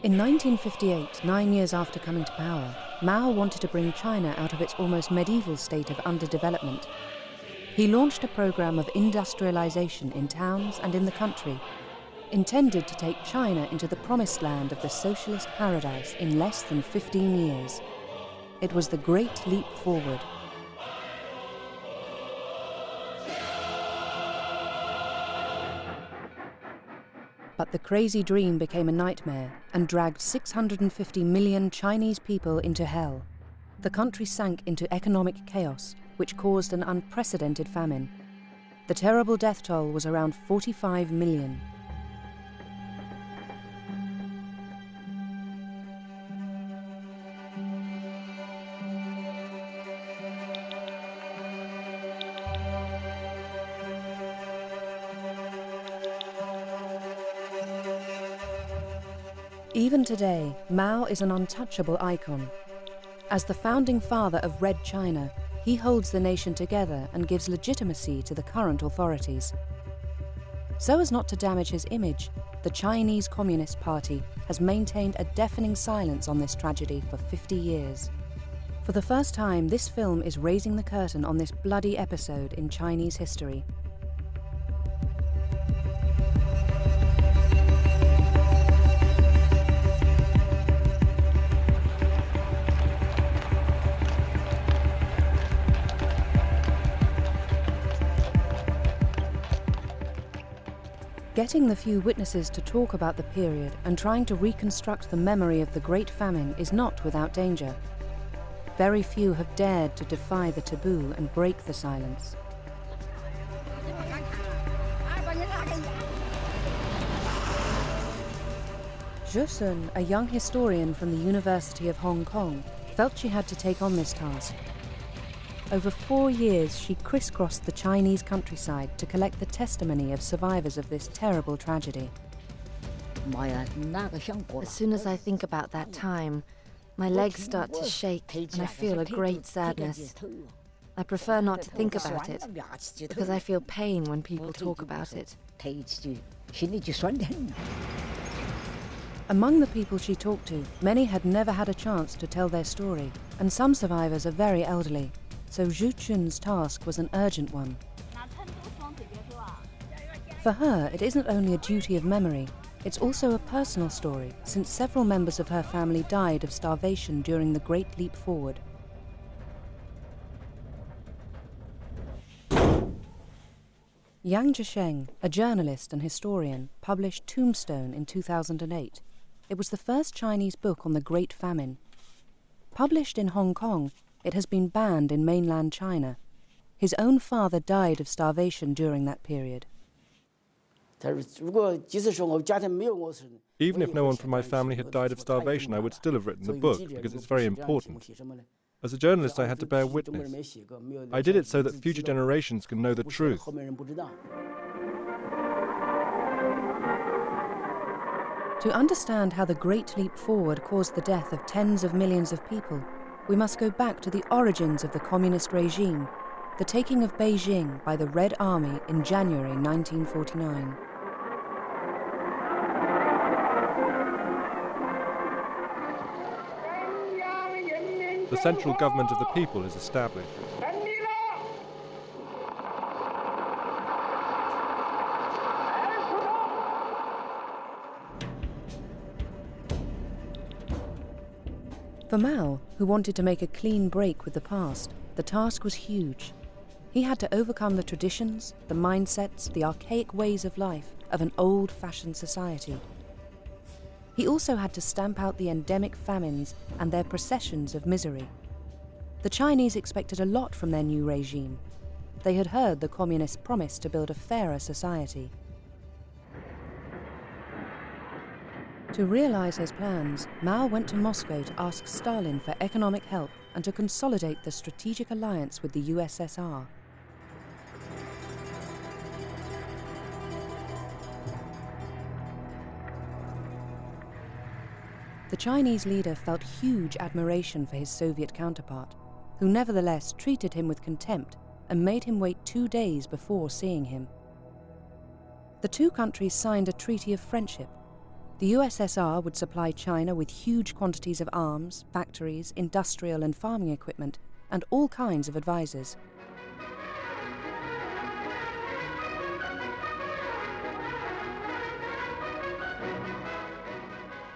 In 1958, 9 years after coming to power, Mao wanted to bring China out of its almost medieval state of underdevelopment. He launched a program of industrialization in towns and in the country, intended to take China into the promised land of the socialist paradise in less than 15 years. It was the Great Leap Forward. But the crazy dream became a nightmare and dragged 650 million Chinese people into hell. The country sank into economic chaos, which caused an unprecedented famine. The terrible death toll was around 45 million. Even today, Mao is an untouchable icon. As the founding father of Red China, he holds the nation together and gives legitimacy to the current authorities. So as not to damage his image, the Chinese Communist Party has maintained a deafening silence on this tragedy for 50 years. For the first time, this film is raising the curtain on this bloody episode in Chinese history. Getting the few witnesses to talk about the period and trying to reconstruct the memory of the Great Famine is not without danger. Very few have dared to defy the taboo and break the silence. Zhe Sun, a young historian from the University of Hong Kong, felt she had to take on this task. Over 4 years, she crisscrossed the Chinese countryside to collect the testimony of survivors of this terrible tragedy. As soon as I think about that time, my legs start to shake and I feel a great sadness. I prefer not to think about it, because I feel pain when people talk about it. Among the people she talked to, many had never had a chance to tell their story, and some survivors are very elderly. So Zhu Chun's task was an urgent one. For her, it isn't only a duty of memory, it's also a personal story, since several members of her family died of starvation during the Great Leap Forward. Yang Zhisheng, a journalist and historian, published Tombstone in 2008. It was the first Chinese book on the Great Famine. Published in Hong Kong, it has been banned in mainland China. His own father died of starvation during that period. Even if no one from my family had died of starvation, I would still have written the book, because it's very important. As a journalist, I had to bear witness. I did it so that future generations can know the truth. To understand how the Great Leap Forward caused the death of tens of millions of people, we must go back to the origins of the communist regime, the taking of Beijing by the Red Army in January 1949. The central government of the people is established. For Mao, who wanted to make a clean break with the past, the task was huge. He had to overcome the traditions, the mindsets, the archaic ways of life of an old-fashioned society. He also had to stamp out the endemic famines and their processions of misery. The Chinese expected a lot from their new regime. They had heard the communists promise to build a fairer society. To realize his plans, Mao went to Moscow to ask Stalin for economic help and to consolidate the strategic alliance with the USSR. The Chinese leader felt huge admiration for his Soviet counterpart, who nevertheless treated him with contempt and made him wait 2 days before seeing him. The two countries signed a treaty of friendship. The USSR would supply China with huge quantities of arms, factories, industrial and farming equipment, and all kinds of advisors.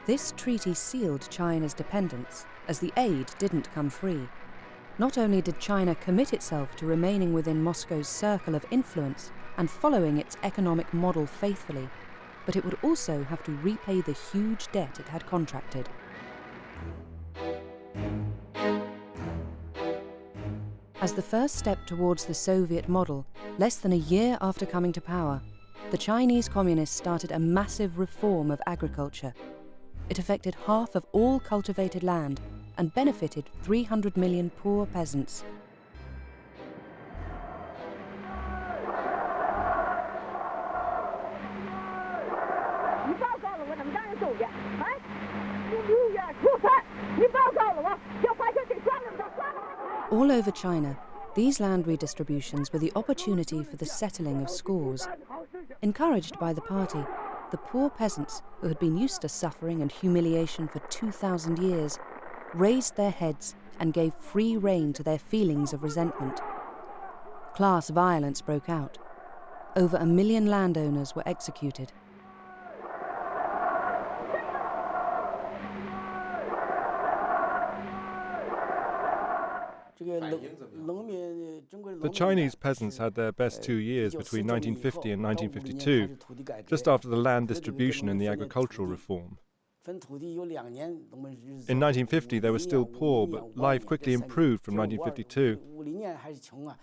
This treaty sealed China's dependence, as the aid didn't come free. Not only did China commit itself to remaining within Moscow's circle of influence and following its economic model faithfully, but it would also have to repay the huge debt it had contracted. As the first step towards the Soviet model, less than a year after coming to power, the Chinese Communists started a massive reform of agriculture. It affected half of all cultivated land and benefited 300 million poor peasants. All over China, these land redistributions were the opportunity for the settling of scores. Encouraged by the party, the poor peasants, who had been used to suffering and humiliation for 2,000 years, raised their heads and gave free rein to their feelings of resentment. Class violence broke out. Over 1 million landowners were executed. The Chinese peasants had their best 2 years between 1950 and 1952, just after the land distribution and the agricultural reform. In 1950 they were still poor, but life quickly improved from 1952.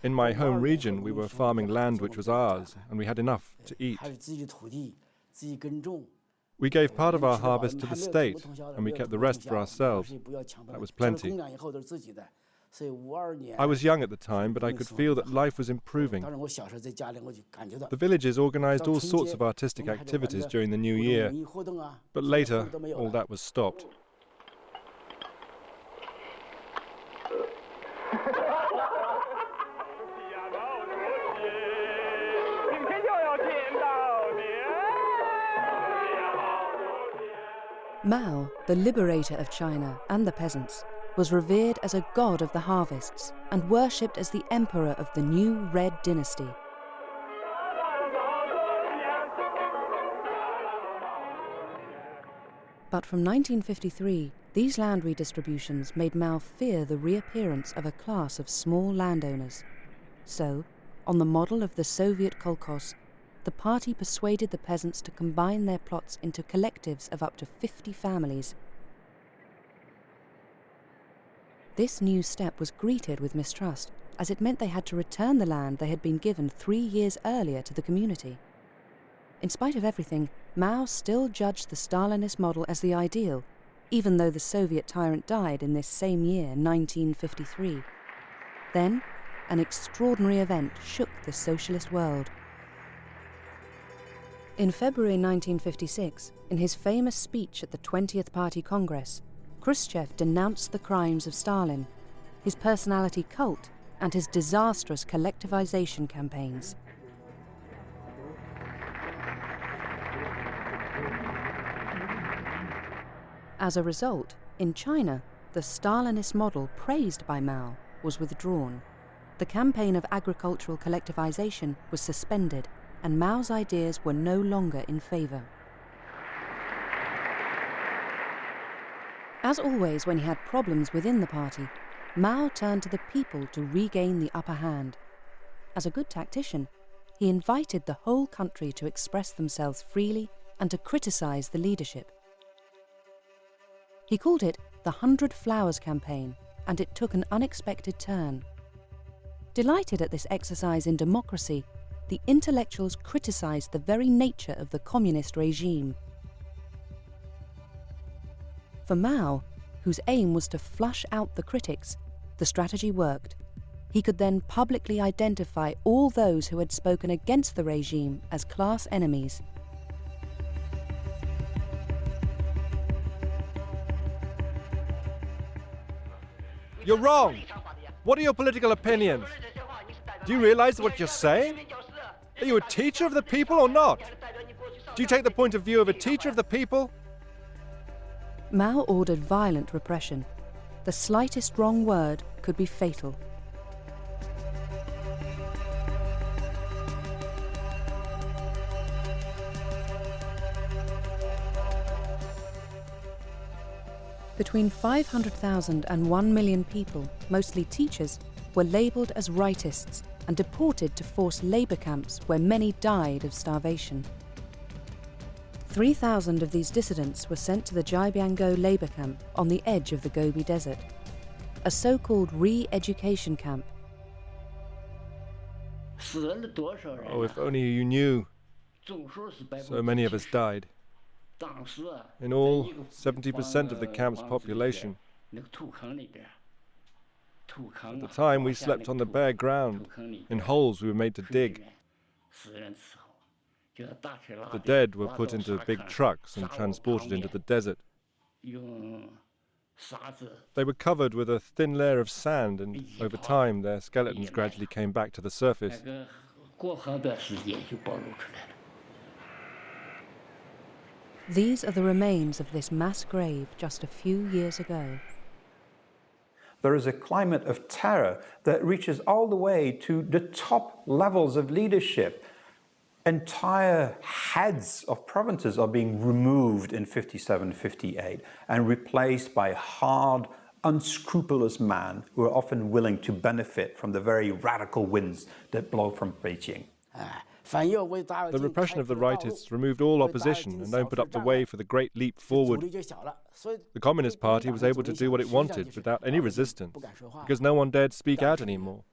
In my home region we were farming land which was ours, and we had enough to eat. We gave part of our harvest to the state, and we kept the rest for ourselves. That was plenty. I was young at the time, but I could feel that life was improving. The villages organized all sorts of artistic activities during the new year, but later all that was stopped. Mao, the liberator of China and the peasants, was revered as a god of the harvests and worshipped as the emperor of the new Red Dynasty. But from 1953, these land redistributions made Mao fear the reappearance of a class of small landowners. So, on the model of the Soviet kolkhoz, the party persuaded the peasants to combine their plots into collectives of up to 50 families. This new step was greeted with mistrust, as it meant they had to return the land they had been given 3 years earlier to the community. In spite of everything, Mao still judged the Stalinist model as the ideal, even though the Soviet tyrant died in this same year, 1953. Then, an extraordinary event shook the socialist world. In February 1956, in his famous speech at the 20th Party Congress, Khrushchev denounced the crimes of Stalin, his personality cult, and his disastrous collectivization campaigns. As a result, in China, the Stalinist model praised by Mao was withdrawn. The campaign of agricultural collectivization was suspended, and Mao's ideas were no longer in favor. As always when he had problems within the party, Mao turned to the people to regain the upper hand. As a good tactician, he invited the whole country to express themselves freely and to criticize the leadership. He called it the 100 Flowers Campaign, and it took an unexpected turn. Delighted at this exercise in democracy, the intellectuals criticized the very nature of the communist regime. For Mao, whose aim was to flush out the critics, the strategy worked. He could then publicly identify all those who had spoken against the regime as class enemies. You're wrong! What are your political opinions? Do you realize what you're saying? Are you a teacher of the people or not? Do you take the point of view of a teacher of the people Mao ordered violent repression. The slightest wrong word could be fatal. Between 500,000 and 1 million people, mostly teachers, were labelled as rightists and deported to forced labour camps where many died of starvation. 3,000 of these dissidents were sent to the Jibiango labour camp on the edge of the Gobi Desert, a so-called re-education camp. Oh, if only you knew. So many of us died. In all, 70% of the camp's population. At the time, we slept on the bare ground, in holes we were made to dig. The dead were put into big trucks and transported into the desert. They were covered with a thin layer of sand, and over time their skeletons gradually came back to the surface. These are the remains of this mass grave just a few years ago. There is a climate of terror that reaches all the way to the top levels of leadership. Entire heads of provinces are being removed in 57, 58 and replaced by hard, unscrupulous men who are often willing to benefit from the very radical winds that blow from Beijing. The repression of the rightists removed all opposition and opened up the way for the great leap forward. The Communist Party was able to do what it wanted without any resistance, because no one dared speak out anymore.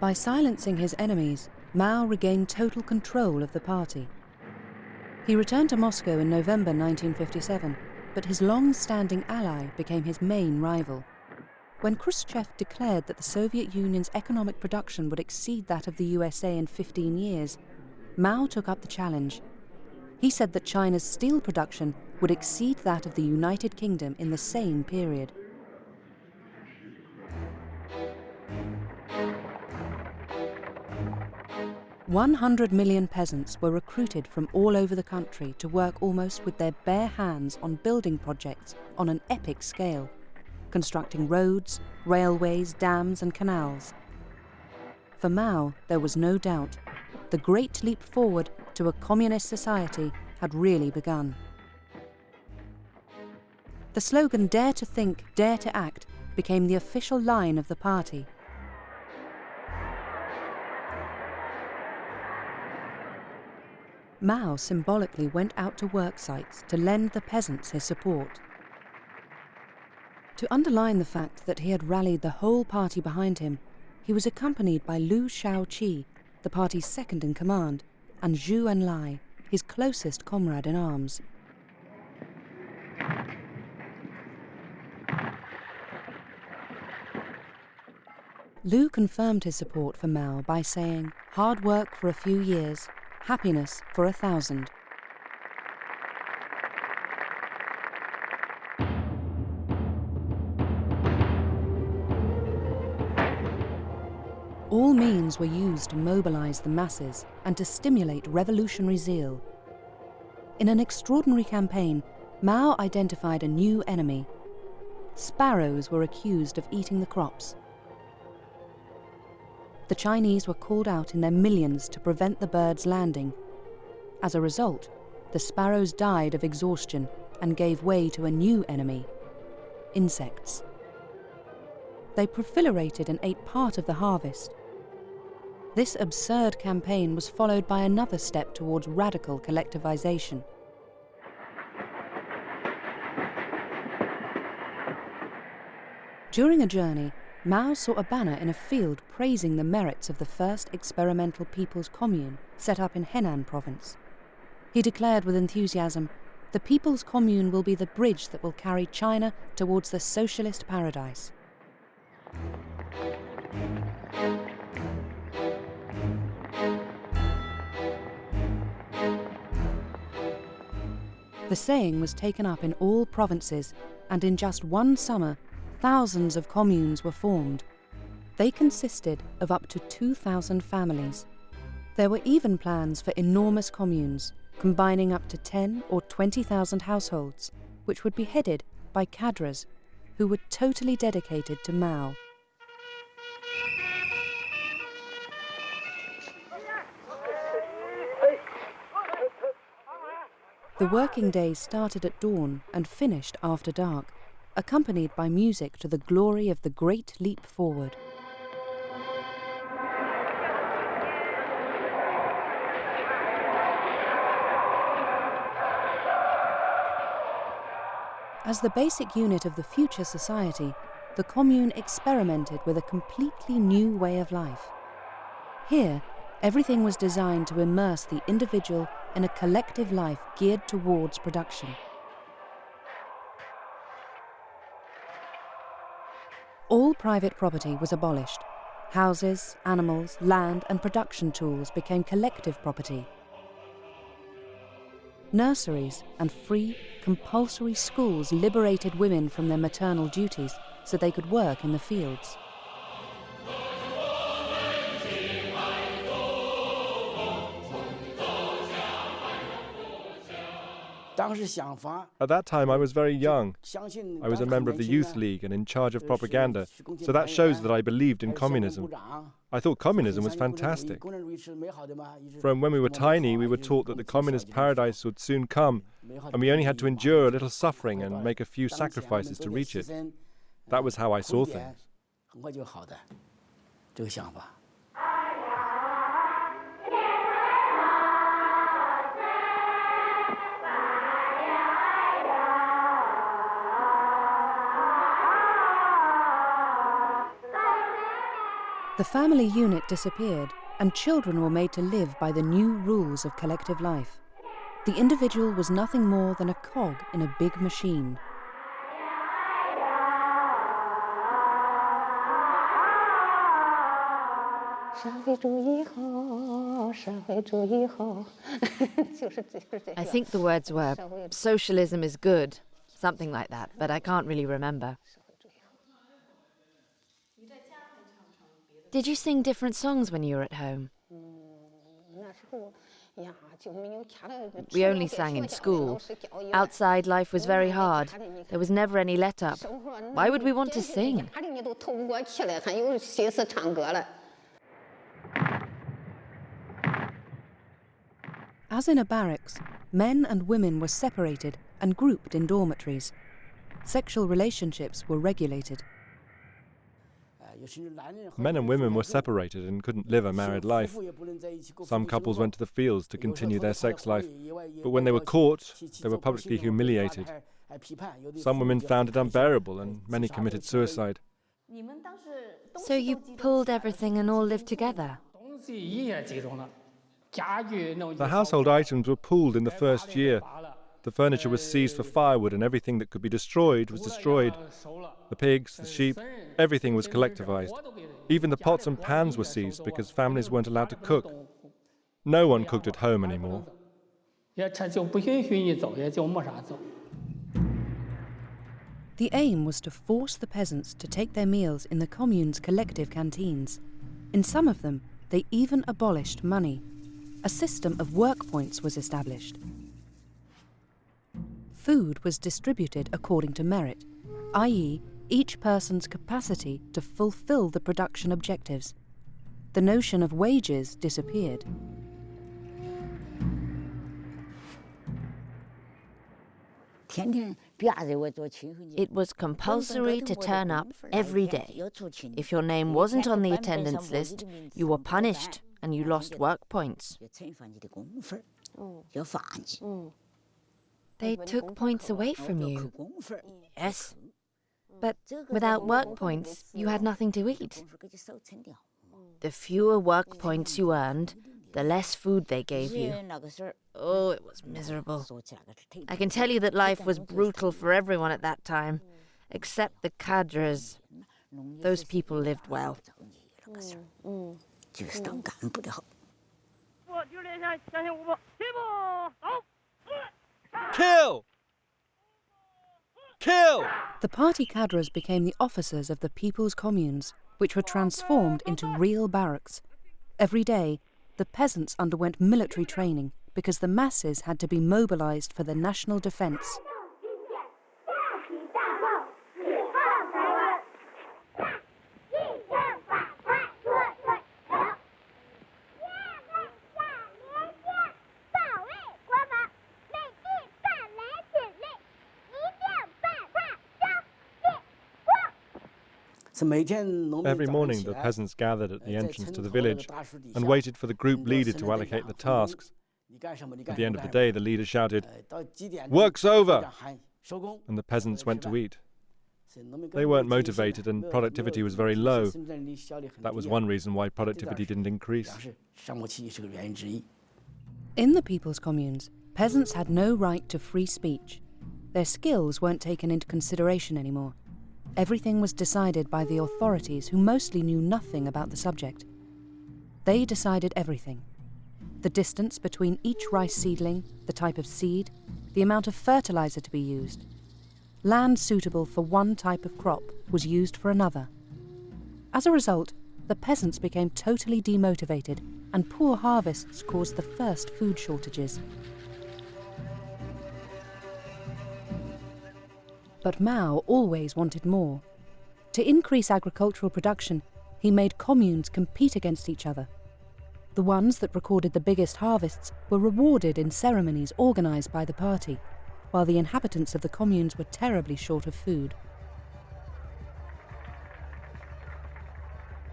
By silencing his enemies, Mao regained total control of the party. He returned to Moscow in November 1957, but his long-standing ally became his main rival. When Khrushchev declared that the Soviet Union's economic production would exceed that of the USA in 15 years, Mao took up the challenge. He said that China's steel production would exceed that of the United Kingdom in the same period. "100 million peasants were recruited from all over the country to work almost with their bare hands on building projects on an epic scale, constructing roads, railways, dams and canals. For Mao, there was no doubt. The great leap forward to a communist society had really begun. The slogan "Dare to think, dare to act" became the official line of the party. Mao symbolically went out to work sites to lend the peasants his support. To underline the fact that he had rallied the whole party behind him, he was accompanied by Liu Shaoqi, the party's second in command, and Zhu Enlai, his closest comrade in arms. Liu confirmed his support for Mao by saying, "Hard work for a few years, happiness for 1,000. All means were used to mobilize the masses and to stimulate revolutionary zeal. In an extraordinary campaign, Mao identified a new enemy. Sparrows were accused of eating the crops. The Chinese were called out in their millions to prevent the birds landing. As a result, the sparrows died of exhaustion and gave way to a new enemy: insects. They proliferated and ate part of the harvest. This absurd campaign was followed by another step towards radical collectivization. During a journey, Mao saw a banner in a field praising the merits of the first experimental People's Commune set up in Henan province. He declared with enthusiasm, "The People's Commune will be the bridge that will carry China towards the socialist paradise." The saying was taken up in all provinces, and in just one summer, thousands of communes were formed. They consisted of up to 2,000 families. There were even plans for enormous communes, combining up to 10 or 20,000 households, which would be headed by cadres who were totally dedicated to Mao. The working days started at dawn and finished after dark, accompanied by music to the glory of the Great Leap Forward. As the basic unit of the future society, the commune experimented with a completely new way of life. Here, everything was designed to immerse the individual in a collective life geared towards production. All private property was abolished. Houses, animals, land and production tools became collective property. Nurseries and free, compulsory schools liberated women from their maternal duties so they could work in the fields. At that time, I was very young. I was a member of the Youth League and in charge of propaganda, so that shows that I believed in communism. I thought communism was fantastic. From when we were tiny, we were taught that the communist paradise would soon come, and we only had to endure a little suffering and make a few sacrifices to reach it. That was how I saw things. The family unit disappeared, and children were made to live by the new rules of collective life. The individual was nothing more than a cog in a big machine. I think the words were, socialism is good, something like that, but I can't really remember. Did you sing different songs when you were at home? We only sang in school. Outside, life was very hard. There was never any let-up. Why would we want to sing? As in a barracks, men and women were separated and grouped in dormitories. Sexual relationships were regulated. Men and women were separated and couldn't live a married life. Some couples went to the fields to continue their sex life, but when they were caught, they were publicly humiliated. Some women found it unbearable and many committed suicide. So you pulled everything and all lived together? The household items were pooled in the first year. The furniture was seized for firewood and everything that could be destroyed was destroyed. The pigs, the sheep, everything was collectivized. Even the pots and pans were seized because families weren't allowed to cook. No one cooked at home anymore. The aim was to force the peasants to take their meals in the commune's collective canteens. In some of them, they even abolished money. A system of work points was established. Food was distributed according to merit, i.e., each person's capacity to fulfill the production objectives. The notion of wages disappeared. It was compulsory to turn up every day. If your name wasn't on the attendance list, you were punished and you lost work points. They took points away from you. Yes. But without work points, you had nothing to eat. The fewer work points you earned, the less food they gave you. Oh, it was miserable. I can tell you that life was brutal for everyone at that time, except the cadres. Those people lived well. Kill! Kill! The party cadres became the officers of the people's communes, which were transformed into real barracks. Every day, the peasants underwent military training, because the masses had to be mobilized for the national defense. Every morning, the peasants gathered at the entrance to the village and waited for the group leader to allocate the tasks. At the end of the day, the leader shouted, "Work's over!" and the peasants went to eat. They weren't motivated and productivity was very low. That was one reason why productivity didn't increase. In the people's communes, peasants had no right to free speech. Their skills weren't taken into consideration anymore. Everything was decided by the authorities, who mostly knew nothing about the subject. They decided everything. The distance between each rice seedling, the type of seed, the amount of fertilizer to be used. Land suitable for one type of crop was used for another. As a result, the peasants became totally demotivated, and poor harvests caused the first food shortages. But Mao always wanted more. To increase agricultural production, he made communes compete against each other. The ones that recorded the biggest harvests were rewarded in ceremonies organized by the party, while the inhabitants of the communes were terribly short of food.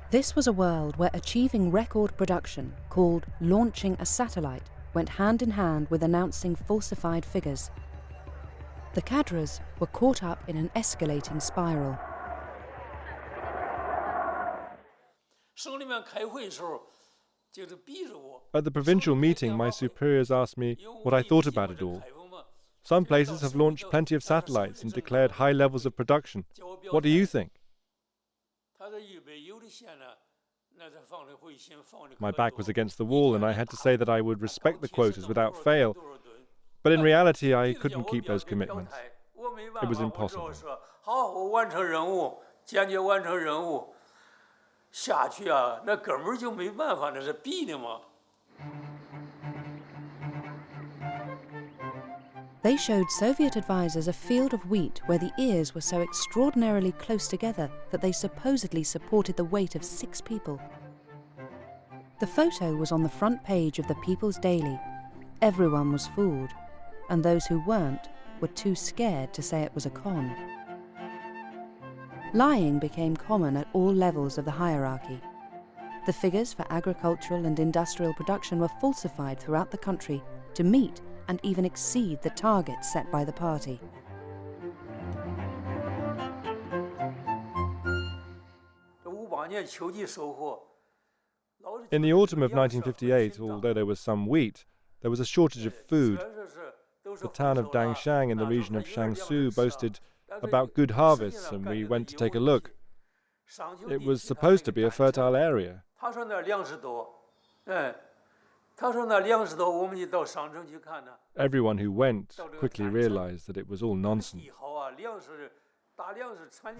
This was a world where achieving record production, called launching a satellite, went hand in hand with announcing falsified figures. The cadres were caught up in an escalating spiral. At the provincial meeting, my superiors asked me what I thought about it all. Some places have launched plenty of satellites and declared high levels of production. What do you think? My back was against the wall and I had to say that I would respect the quotas without fail. But in reality, I couldn't keep those commitments. It was impossible. They showed Soviet advisors a field of wheat where the ears were so extraordinarily close together that they supposedly supported the weight of 6 people. The photo was on the front page of the People's Daily. Everyone was fooled, and those who weren't were too scared to say it was a con. Lying became common at all levels of the hierarchy. The figures for agricultural and industrial production were falsified throughout the country to meet and even exceed the targets set by the party. In the autumn of 1958, although there was some wheat, there was a shortage of food. The town of Dangshang in the region of Jiangsu boasted about good harvests, and we went to take a look. It was supposed to be a fertile area. Everyone who went quickly realized that it was all nonsense.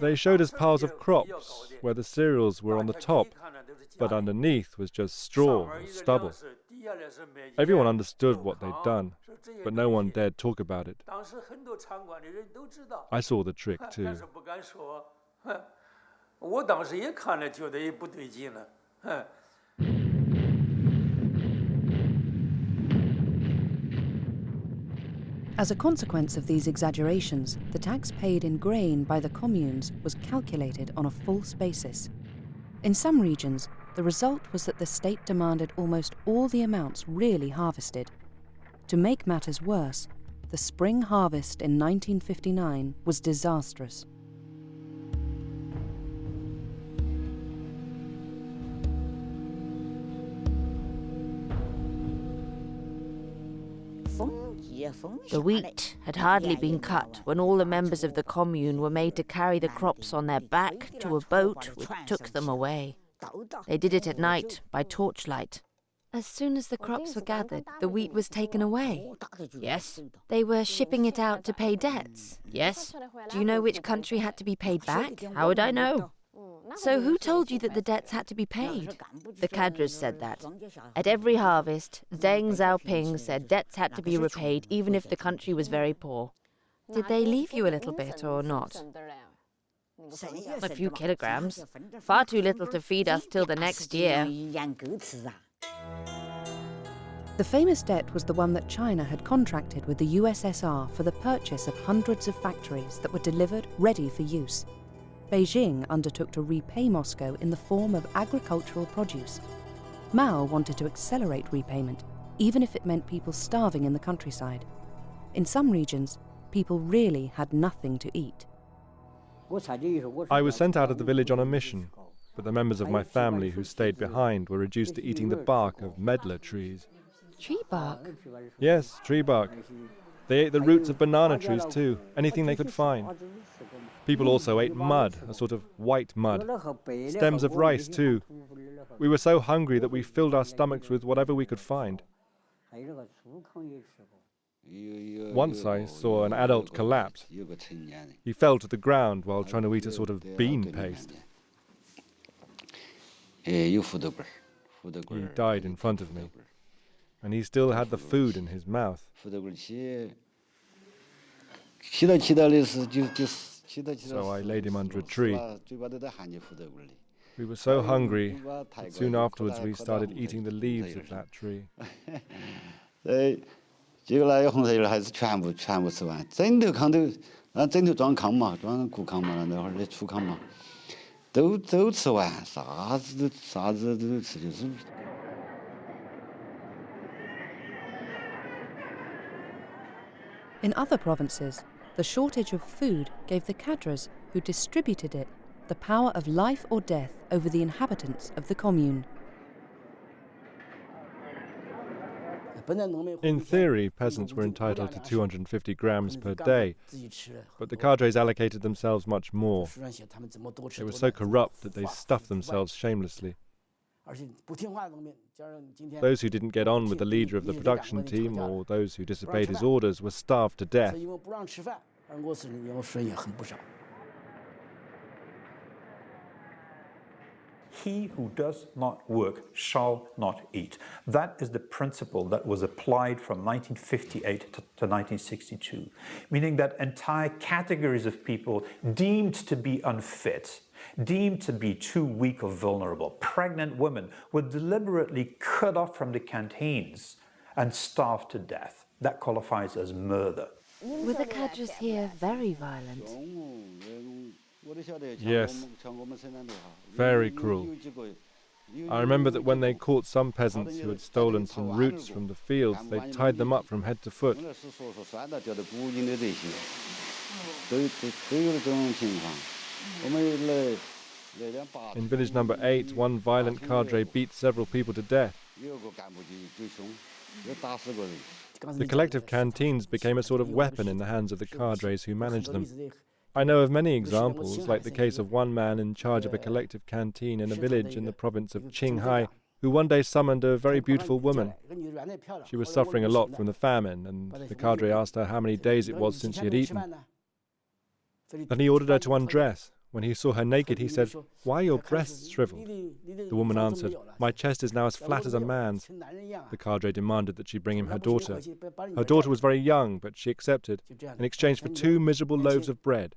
They showed us piles of crops where the cereals were on the top, but underneath was just straw or stubble. Everyone understood what they'd done, but no one dared talk about it. I saw the trick too. As a consequence of these exaggerations, the tax paid in grain by the communes was calculated on a false basis. In some regions, the result was that the state demanded almost all the amounts really harvested. To make matters worse, the spring harvest in 1959 was disastrous. The wheat had hardly been cut when all the members of the commune were made to carry the crops on their back to a boat which took them away. They did it at night by torchlight. As soon as the crops were gathered, the wheat was taken away. Yes. They were shipping it out to pay debts. Yes. Do you know which country had to be paid back? How would I know? So who told you that the debts had to be paid? The cadres said that. At every harvest, Deng Xiaoping said debts had to be repaid even if the country was very poor. Did they leave you a little bit or not? A few kilograms. Far too little to feed us till the next year. The famous debt was the one that China had contracted with the USSR for the purchase of hundreds of factories that were delivered ready for use. Beijing undertook to repay Moscow in the form of agricultural produce. Mao wanted to accelerate repayment, even if it meant people starving in the countryside. In some regions, people really had nothing to eat. I was sent out of the village on a mission, but the members of my family who stayed behind were reduced to eating the bark of medlar trees. Tree bark? Yes, tree bark. They ate the roots of banana trees too, anything they could find. People also ate mud, a sort of white mud. Stems of rice too. We were so hungry that we filled our stomachs with whatever we could find. Once I saw an adult collapse. He fell to the ground while trying to eat a sort of bean paste. He died in front of me, and he still had the food in his mouth. So I laid him under a tree. We were so hungry that soon afterwards we started eating the leaves of that tree. In other provinces, the shortage of food gave the cadres who distributed it the power of life or death over the inhabitants of the commune. In theory, peasants were entitled to 250 grams per day, but the cadres allocated themselves much more. They were so corrupt that they stuffed themselves shamelessly. Those who didn't get on with the leader of the production team or those who disobeyed his orders were starved to death. He who does not work shall not eat. That is the principle that was applied from 1958 to 1962, meaning that entire categories of people deemed to be unfit, deemed to be too weak or vulnerable, pregnant women, were deliberately cut off from the canteens and starved to death. That qualifies as murder. Were the cadres here very violent? Yes, very cruel. I remember that when they caught some peasants who had stolen some roots from the fields, they tied them up from head to foot. In village number 8, one violent cadre beat several people to death. The collective canteens became a sort of weapon in the hands of the cadres who managed them. I know of many examples, like the case of one man in charge of a collective canteen in a village in the province of Qinghai, who one day summoned a very beautiful woman. She was suffering a lot from the famine, and the cadre asked her how many days it was since she had eaten. Then he ordered her to undress. When he saw her naked, he said, "Why are your breasts shriveled?" The woman answered, "My chest is now as flat as a man's." The cadre demanded that she bring him her daughter. Her daughter was very young, but she accepted, in exchange for 2 miserable loaves of bread.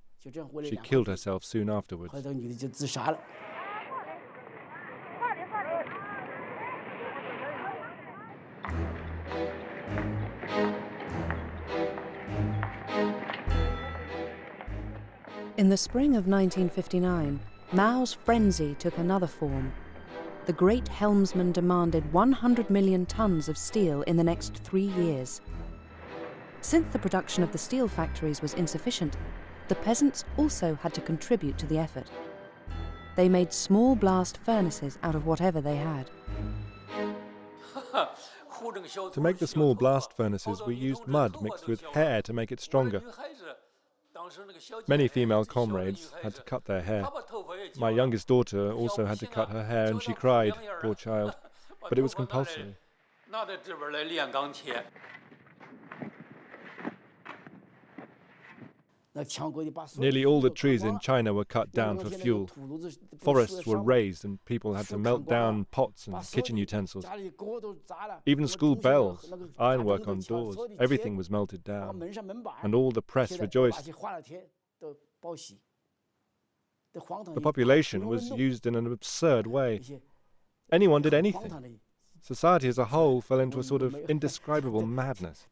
She killed herself soon afterwards. In the spring of 1959, Mao's frenzy took another form. The great helmsman demanded 100 million tons of steel in the next 3 years. Since the production of the steel factories was insufficient, the peasants also had to contribute to the effort. They made small blast furnaces out of whatever they had. To make the small blast furnaces, we used mud mixed with hair to make it stronger. Many female comrades had to cut their hair. My youngest daughter also had to cut her hair, and she cried, poor child, but it was compulsory. Nearly all the trees in China were cut down for fuel. Forests were razed and people had to melt down pots and kitchen utensils. Even school bells, ironwork on doors, everything was melted down. And all the press rejoiced. The population was used in an absurd way. Anyone did anything. Society as a whole fell into a sort of indescribable madness.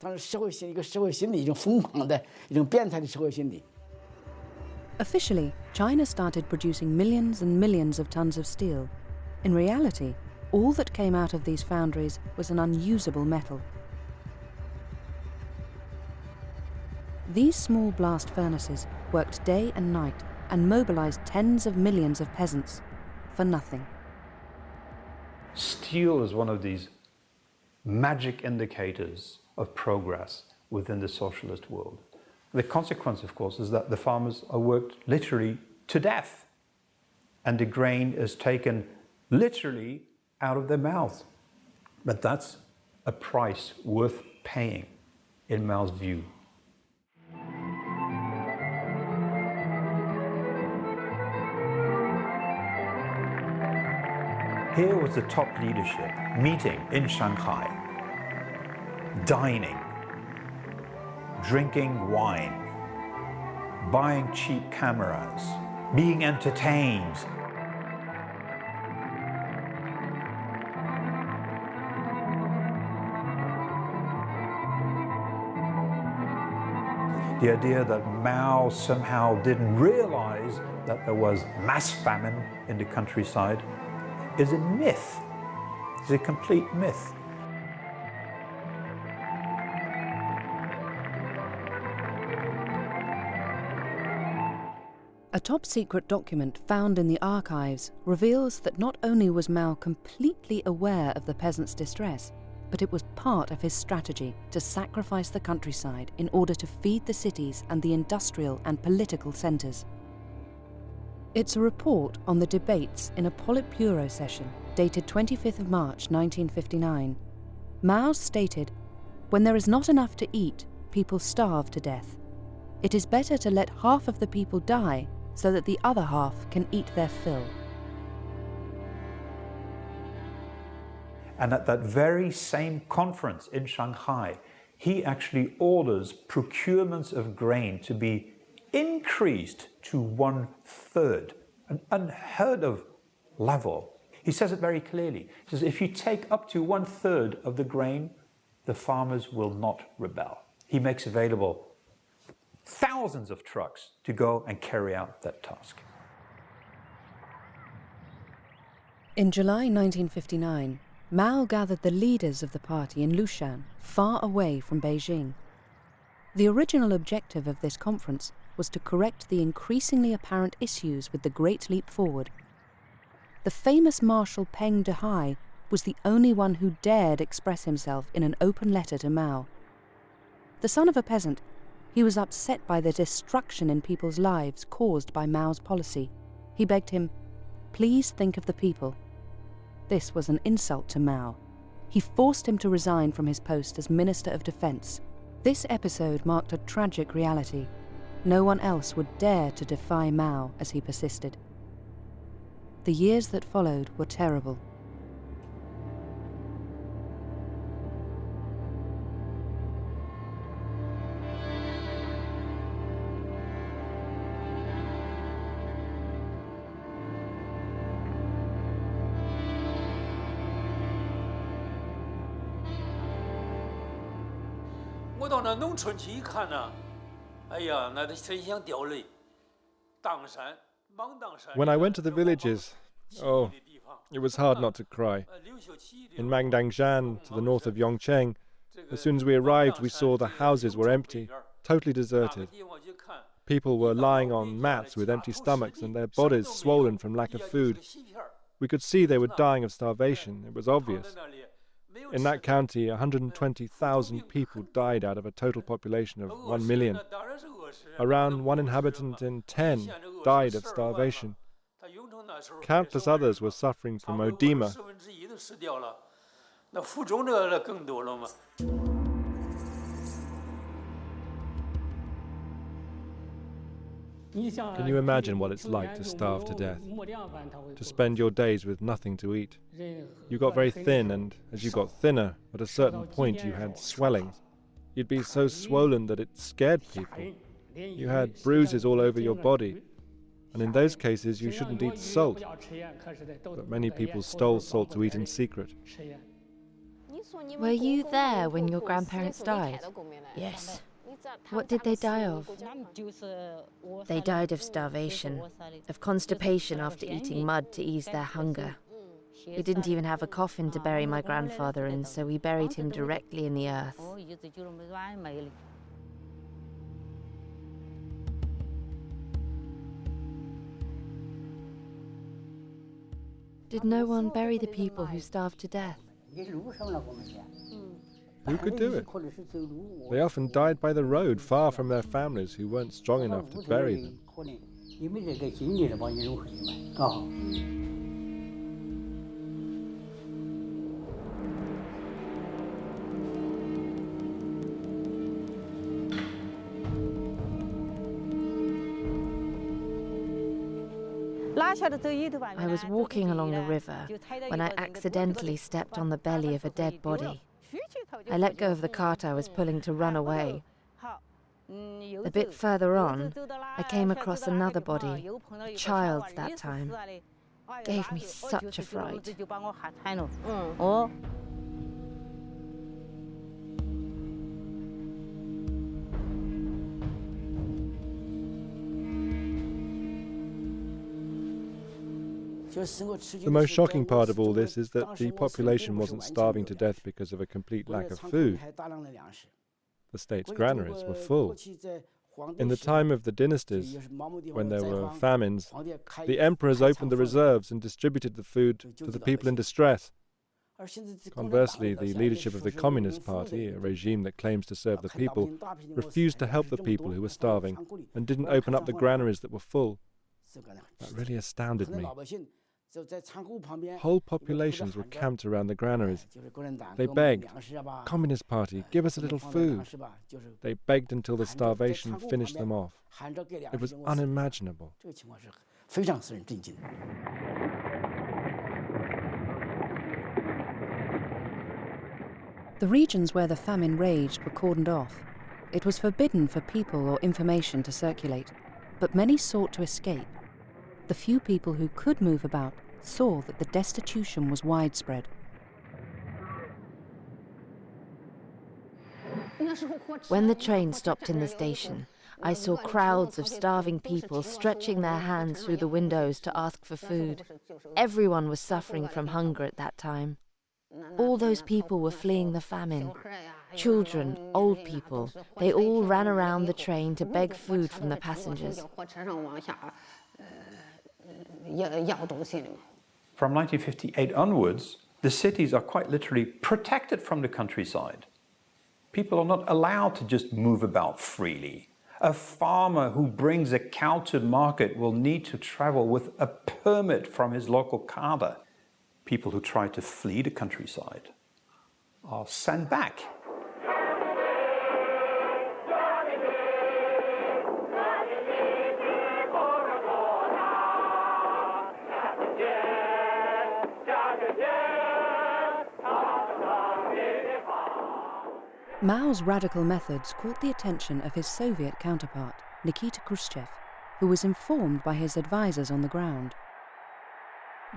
Officially, China started producing millions and millions of tons of steel. In reality, all that came out of these foundries was an unusable metal. These small blast furnaces worked day and night and mobilized tens of millions of peasants for nothing. Steel is one of these magic indicators of progress within the socialist world. The consequence, of course, is that the farmers are worked literally to death, and the grain is taken literally out of their mouths. But that's a price worth paying, in Mao's view. Here was the top leadership meeting in Shanghai, dining, drinking wine, buying cheap cameras, being entertained. The idea that Mao somehow didn't realize that there was mass famine in the countryside is a myth. It's a complete myth. A top-secret document found in the archives reveals that not only was Mao completely aware of the peasants' distress, but it was part of his strategy to sacrifice the countryside in order to feed the cities and the industrial and political centres. It's a report on the debates in a Politburo session dated 25th of March 1959. Mao stated, "When there is not enough to eat, people starve to death. It is better to let half of the people die so that the other half can eat their fill." And at that very same conference in Shanghai, he actually orders procurements of grain to be increased to 1/3, an unheard of level. He says it very clearly. He says, if you take up to 1/3 of the grain, the farmers will not rebel. He makes available thousands of trucks to go and carry out that task. In July 1959, Mao gathered the leaders of the party in Lushan, far away from Beijing. The original objective of this conference was to correct the increasingly apparent issues with the Great Leap Forward. The famous Marshal Peng Dehae was the only one who dared express himself in an open letter to Mao. The son of a peasant, he was upset by the destruction in people's lives caused by Mao's policy. He begged him, "Please think of the people." This was an insult to Mao. He forced him to resign from his post as Minister of Defense. This episode marked a tragic reality. No one else would dare to defy Mao as he persisted. The years that followed were terrible. When I went to the villages, oh, it was hard not to cry. In Mangdangshan, to the north of Yongcheng, as soon as we arrived, we saw the houses were empty, totally deserted. People were lying on mats with empty stomachs and their bodies swollen from lack of food. We could see they were dying of starvation. It was obvious. In that county, 120,000 people died out of a total population of 1 million. Around 1 inhabitant in 10 died of starvation. Countless others were suffering from oedema. Can you imagine what it's like to starve to death? To spend your days with nothing to eat? You got very thin, and as you got thinner, at a certain point you had swellings. You'd be so swollen that it scared people. You had bruises all over your body. And in those cases you shouldn't eat salt. But many people stole salt to eat in secret. Were you there when your grandparents died? Yes. What did they die of? They died of starvation, Of constipation after eating mud to ease their hunger. We didn't even have a coffin to bury my grandfather in, so we buried him directly in the earth. Did no one bury the people who starved to death? Who could do it? They often died by the road, far from their families who weren't strong enough to bury them. I was walking along the river when I accidentally stepped on the belly of a dead body. I let go of the cart I was pulling to run away. A bit further on, I came across another body, a child's that time. Gave me such a fright. The most shocking part of all this is that the population wasn't starving to death because of a complete lack of food. The state's granaries were full. In the time of the dynasties, when there were famines, the emperors opened the reserves and distributed the food to the people in distress. Conversely, the leadership of the Communist Party, a regime that claims to serve the people, refused to help the people who were starving and didn't open up the granaries that were full. That really astounded me. Whole populations were camped around the granaries. They begged, "Communist Party, give us a little food." They begged until the starvation finished them off. It was unimaginable. The regions where the famine raged were cordoned off. It was forbidden for people or information to circulate, but many sought to escape. The few people who could move about saw that the destitution was widespread. When the train stopped in the station, I saw crowds of starving people stretching their hands through the windows to ask for food. Everyone was suffering from hunger at that time. All those people were fleeing the famine. Children, old people, they all ran around the train to beg food from the passengers. From 1958 onwards, the cities are quite literally protected from the countryside. People are not allowed to just move about freely. A farmer who brings a cow to market will need to travel with a permit from his local cadre. People who try to flee the countryside are sent back. Mao's radical methods caught the attention of his Soviet counterpart, Nikita Khrushchev, who was informed by his advisors on the ground.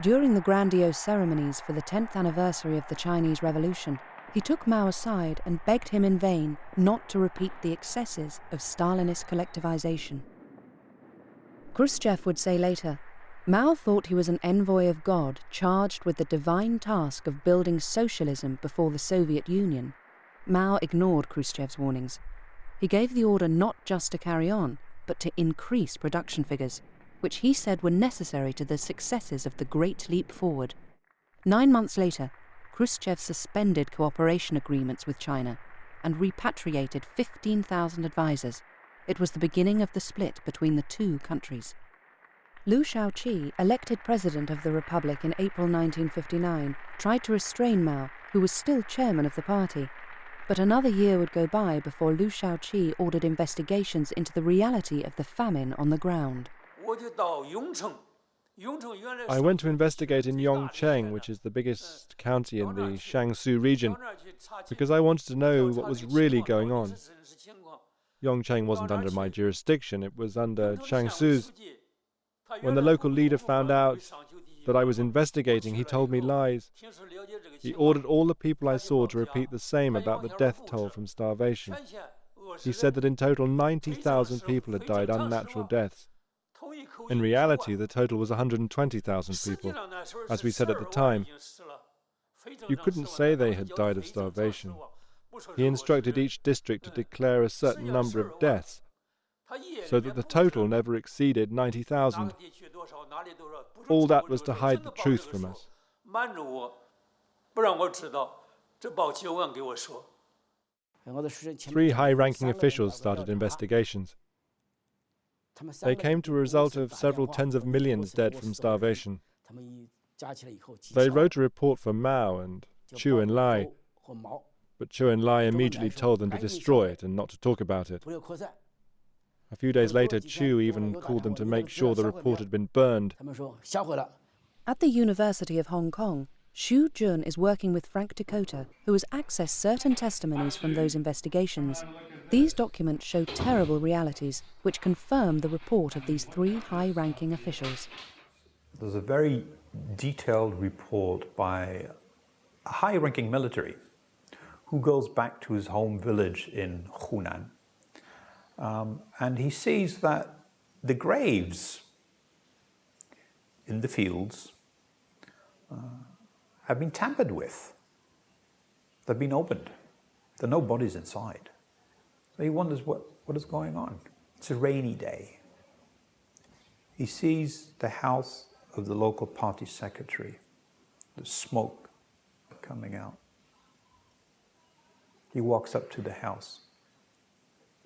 During the grandiose ceremonies for the 10th anniversary of the Chinese Revolution, he took Mao aside and begged him in vain not to repeat the excesses of Stalinist collectivization. Khrushchev would say later, Mao thought he was an envoy of God charged with the divine task of building socialism before the Soviet Union. Mao ignored Khrushchev's warnings. He gave the order not just to carry on, but to increase production figures, which he said were necessary to the successes of the Great Leap Forward. 9 months later, Khrushchev suspended cooperation agreements with China and repatriated 15,000 advisors. It was the beginning of the split between the two countries. Liu Shaoqi, elected president of the Republic in April 1959, tried to restrain Mao, who was still chairman of the party. But another year would go by before Liu Shaoqi ordered investigations into the reality of the famine on the ground. I went to investigate in Yongcheng, which is the biggest county in the Jiangsu region, because I wanted to know what was really going on. Yongcheng wasn't under my jurisdiction, it was under Jiangsu's. When the local leader found out that I was investigating, he told me lies. He ordered all the people I saw to repeat the same about the death toll from starvation. He said that in total 90,000 people had died unnatural deaths. In reality, the total was 120,000 people, as we said at the time. You couldn't say they had died of starvation. He instructed each district to declare a certain number of deaths, so that the total never exceeded 90,000. All that was to hide the truth from us. 3 high-ranking officials started investigations. They came to a result of several tens of millions dead from starvation. They wrote a report for Mao and Chu Enlai, but Chu Enlai immediately told them to destroy it and not to talk about it. A few days later, Chu even called them to make sure the report had been burned. At the University of Hong Kong, Xu Jun is working with Frank Dakota, who has accessed certain testimonies from those investigations. These documents show terrible realities, which confirm the report of these 3 high-ranking officials. There's a very detailed report by a high-ranking military who goes back to his home village in Hunan. And he sees that the graves in the fields have been tampered with. They've been opened. There are no bodies inside. So he wonders what is going on. It's a rainy day. He sees the house of the local party secretary, the smoke coming out. He walks up to the house,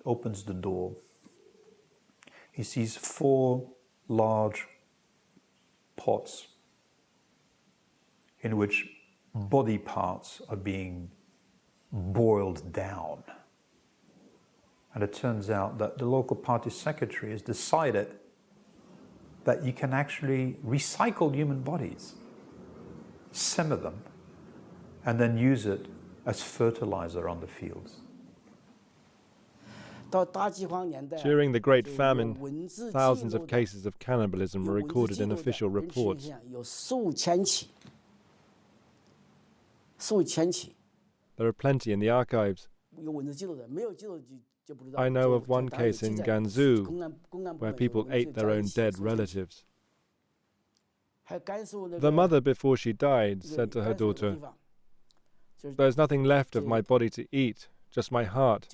opens the door. He sees 4 large pots in which body parts are being boiled down. And it turns out that the local party secretary has decided that you can actually recycle human bodies, simmer them, and then use it as fertilizer on the fields. During the Great Famine, thousands of cases of cannibalism were recorded in official reports. There are plenty in the archives. I know of one case in Gansu where people ate their own dead relatives. The mother, before she died, said to her daughter, "There's nothing left of my body to eat, just my heart.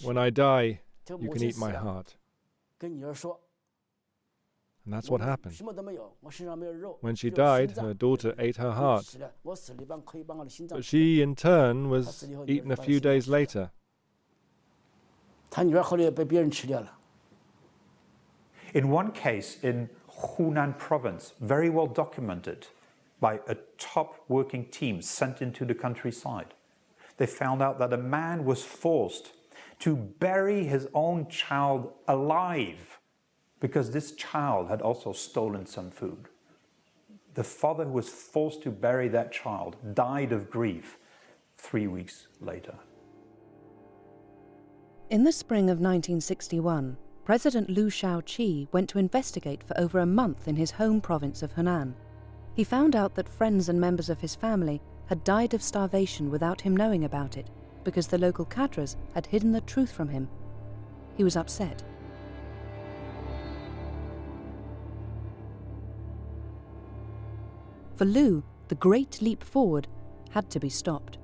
When I die, you can eat my heart." And that's what happened. When she died, her daughter ate her heart. But she, in turn, was eaten a few days later. In one case in Hunan province, very well documented by a top working team sent into the countryside, they found out that a man was forced to bury his own child alive because this child had also stolen some food. The father who was forced to bury that child died of grief 3 weeks later. In the spring of 1961, President Liu Shaoqi went to investigate for over a month in his home province of Hunan. He found out that friends and members of his family had died of starvation without him knowing about it, because the local cadres had hidden the truth from him. He was upset. For Liu, the great leap forward had to be stopped.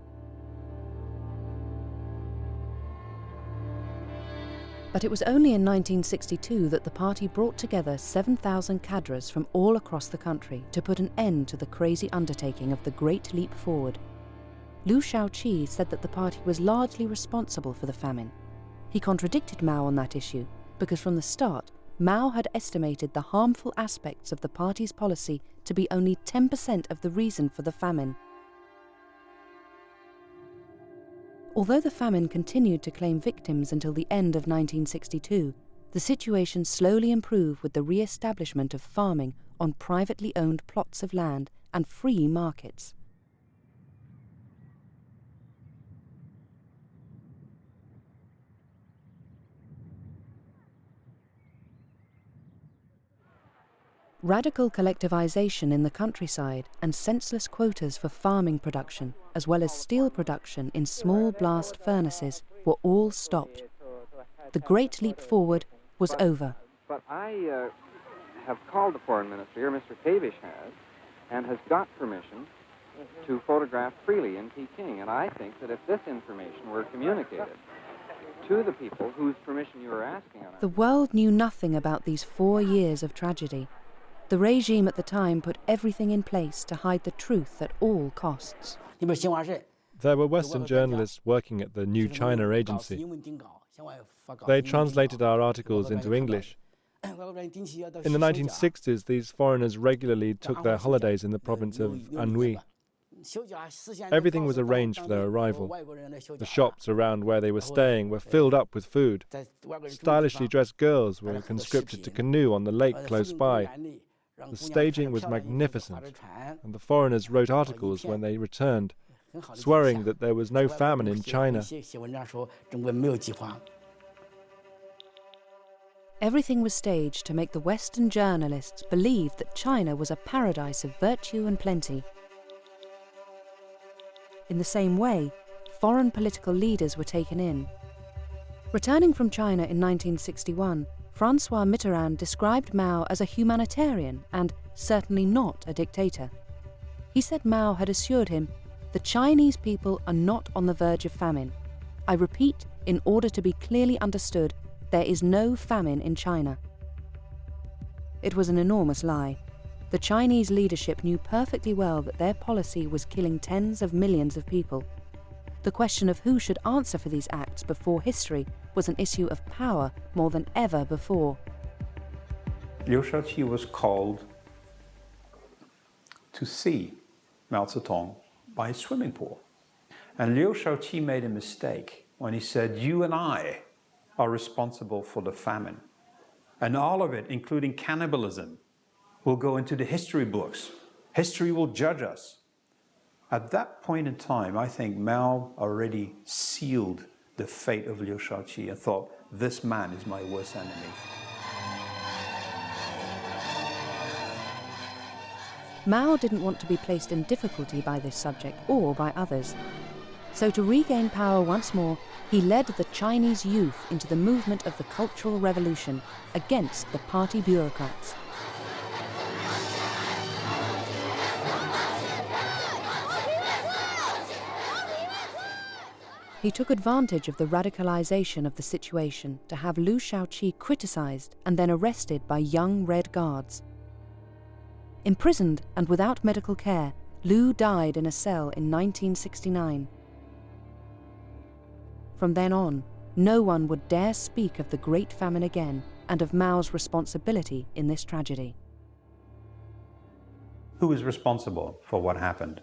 But it was only in 1962 that the party brought together 7,000 cadres from all across the country to put an end to the crazy undertaking of the Great Leap Forward. Liu Shaoqi said that the party was largely responsible for the famine. He contradicted Mao on that issue because from the start, Mao had estimated the harmful aspects of the party's policy to be only 10% of the reason for the famine. Although the famine continued to claim victims until the end of 1962, the situation slowly improved with the re-establishment of farming on privately owned plots of land and free markets. Radical collectivization in the countryside and senseless quotas for farming production, as well as steel production in small blast furnaces, were all stopped. The Great Leap Forward was over. But I have called the foreign minister here, Mr. Tavish has, and has got permission to photograph freely in Peking. And I think that if this information were communicated to the people whose permission you were asking on, the world knew nothing about these 4 years of tragedy. The regime at the time put everything in place to hide the truth at all costs. There were Western journalists working at the New China Agency. They translated our articles into English. In the 1960s, these foreigners regularly took their holidays in the province of Anhui. Everything was arranged for their arrival. The shops around where they were staying were filled up with food. Stylishly dressed girls were conscripted to canoe on the lake close by. The staging was magnificent, and the foreigners wrote articles when they returned, swearing that there was no famine in China. Everything was staged to make the Western journalists believe that China was a paradise of virtue and plenty. In the same way, foreign political leaders were taken in. Returning from China in 1961, Francois Mitterrand described Mao as a humanitarian and certainly not a dictator. He said Mao had assured him, "The Chinese people are not on the verge of famine. I repeat, in order to be clearly understood, there is no famine in China." It was an enormous lie. The Chinese leadership knew perfectly well that their policy was killing tens of millions of people. The question of who should answer for these acts before history was an issue of power more than ever before. Liu Shaoqi was called to see Mao Zedong by a swimming pool. And Liu Shaoqi made a mistake when he said, "You and I are responsible for the famine. And all of it, including cannibalism, will go into the history books. History will judge us." At that point in time, I think Mao already sealed the fate of Liu Shaoqi and thought, this man is my worst enemy. Mao didn't want to be placed in difficulty by this subject or by others. So to regain power once more, he led the Chinese youth into the movement of the Cultural Revolution against the party bureaucrats. He took advantage of the radicalization of the situation to have Liu Shaoqi criticized and then arrested by young Red Guards. Imprisoned and without medical care, Liu died in a cell in 1969. From then on, no one would dare speak of the Great Famine again and of Mao's responsibility in this tragedy. Who is responsible for what happened?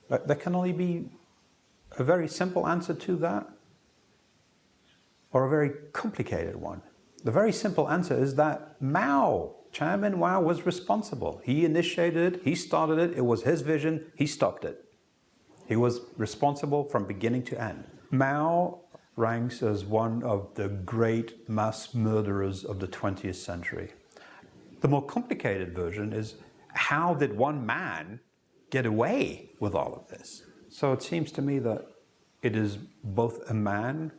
There can only be a very simple answer to that, or a very complicated one. The very simple answer is that Mao, Chairman Mao, was responsible. He initiated it, he started it, it was his vision, he stopped it. He was responsible from beginning to end. Mao ranks as one of the great mass murderers of the 20th century. The more complicated version is, how did one man get away with all of this? So it seems to me that it is both a man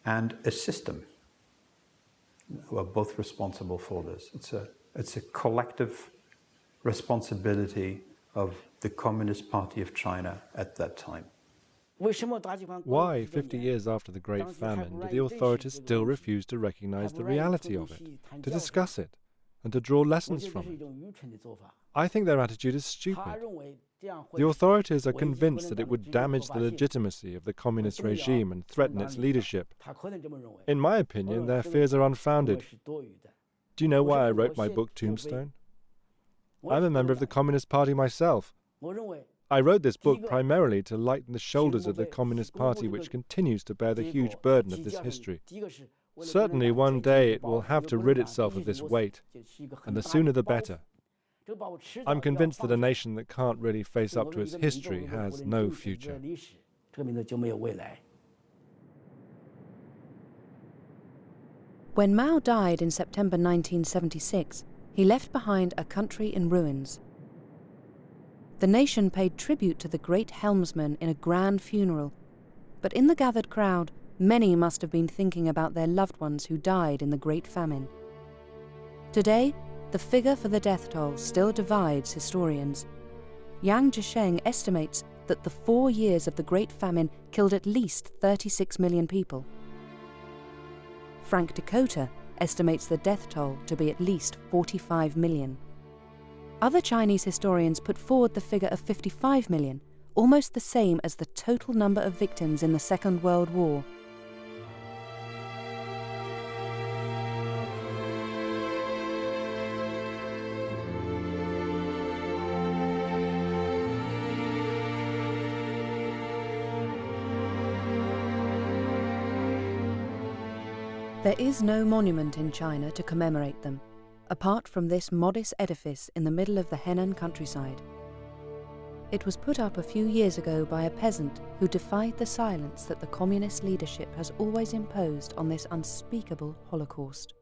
and a system who are both responsible for this. It's a collective responsibility of the Communist Party of China at that time. Why, 50 years after the Great Famine, do the authorities still refuse to recognize the reality of it, to discuss it, and to draw lessons from it? I think their attitude is stupid. The authorities are convinced that it would damage the legitimacy of the communist regime and threaten its leadership. In my opinion, their fears are unfounded. Do you know why I wrote my book Tombstone? I'm a member of the Communist Party myself. I wrote this book primarily to lighten the shoulders of the Communist Party, which continues to bear the huge burden of this history. Certainly one day it will have to rid itself of this weight, and the sooner the better. I'm convinced that a nation that can't really face up to its history has no future. When Mao died in September 1976, he left behind a country in ruins. The nation paid tribute to the great helmsman in a grand funeral, but in the gathered crowd, many must have been thinking about their loved ones who died in the Great Famine. Today, the figure for the death toll still divides historians. Yang Zhisheng estimates that the 4 years of the Great Famine killed at least 36 million people. Frank Dakota estimates the death toll to be at least 45 million. Other Chinese historians put forward the figure of 55 million, almost the same as the total number of victims in the Second World War. There is no monument in China to commemorate them, apart from this modest edifice in the middle of the Henan countryside. It was put up a few years ago by a peasant who defied the silence that the communist leadership has always imposed on this unspeakable Holocaust.